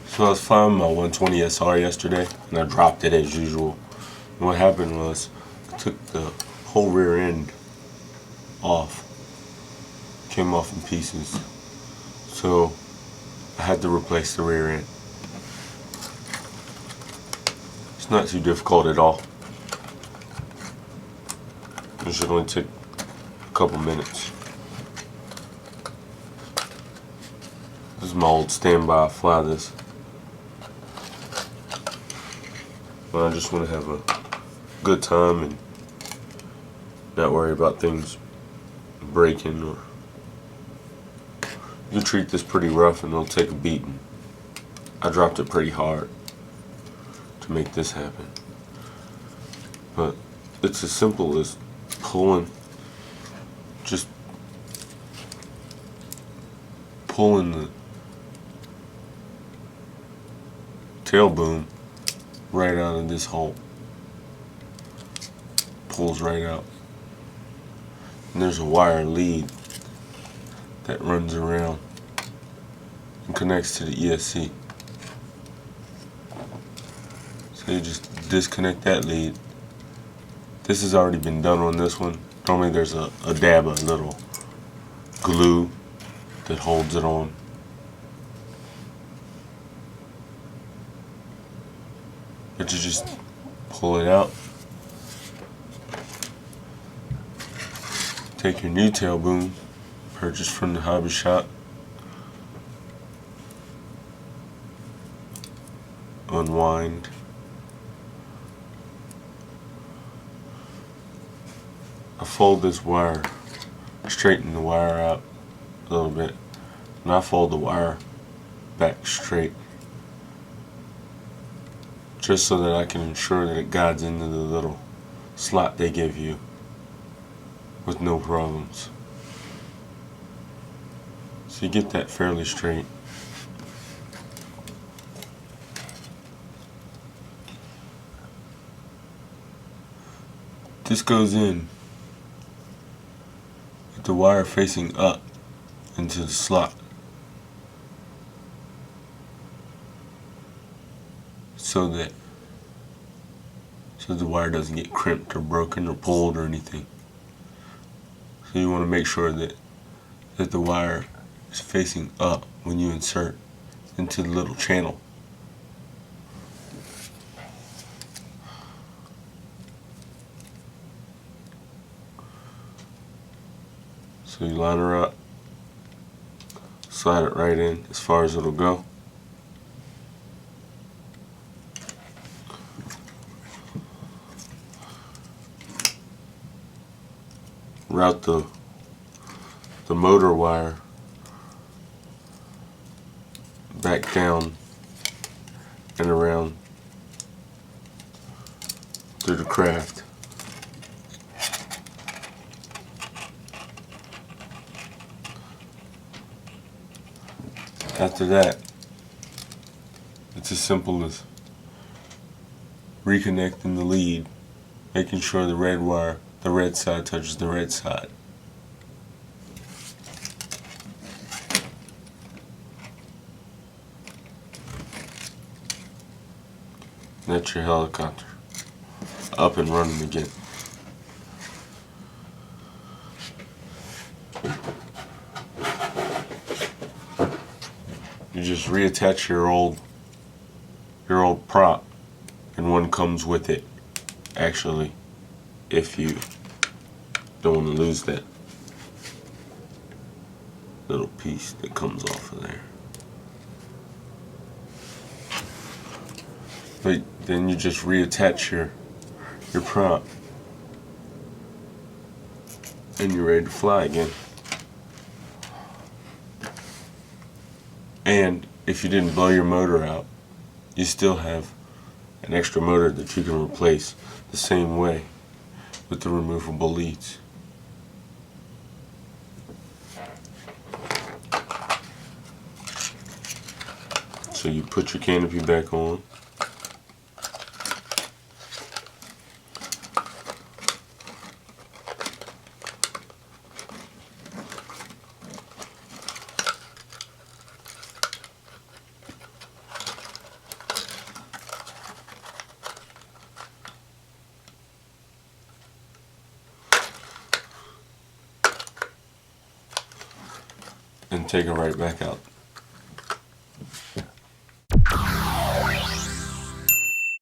So I was flying my 120 SR yesterday, and I dropped it as usual. And what happened was, I took the whole rear end off. Came off in pieces. So I had to replace the rear end. It's not too difficult at all. It should only take a couple minutes. This is my old standby. I fly this. But I just want to have a good time and not worry about things breaking. Or you treat this pretty rough and it'll take a beating. I dropped it pretty hard to make this happen. But it's as simple as pulling the tail boom right out of this hole. Pulls right out. And there's a wire lead that runs around and connects to the ESC. So you just disconnect that lead. This has already been done on this one. Normally there's a dab of little glue that holds it on. But you just pull it out. Take your new tail boom, purchased from the hobby shop. Unwind. I fold this wire, straighten the wire out a little bit, and I fold the wire back straight, just so that I can ensure that it guides into the little slot they give you with no problems. So you get that fairly straight. This goes in with the wire facing up into the slot, so the wire doesn't get crimped or broken or pulled or anything. So you want to make sure that the wire is facing up when you insert into the little channel. So you line her up, slide it right in as far as it'll go. Route the motor wire back down and around through the craft. After that, it's as simple as reconnecting the lead, making sure the red side touches the red side. That's your helicopter up and running again. You just reattach your old prop, and one comes with it, actually, if you don't want to lose that little piece that comes off of there. But then you just reattach your prop, and you're ready to fly again. And if you didn't blow your motor out, you still have an extra motor that you can replace the same way with the removable leads. So you put your canopy back on. and take it right back out.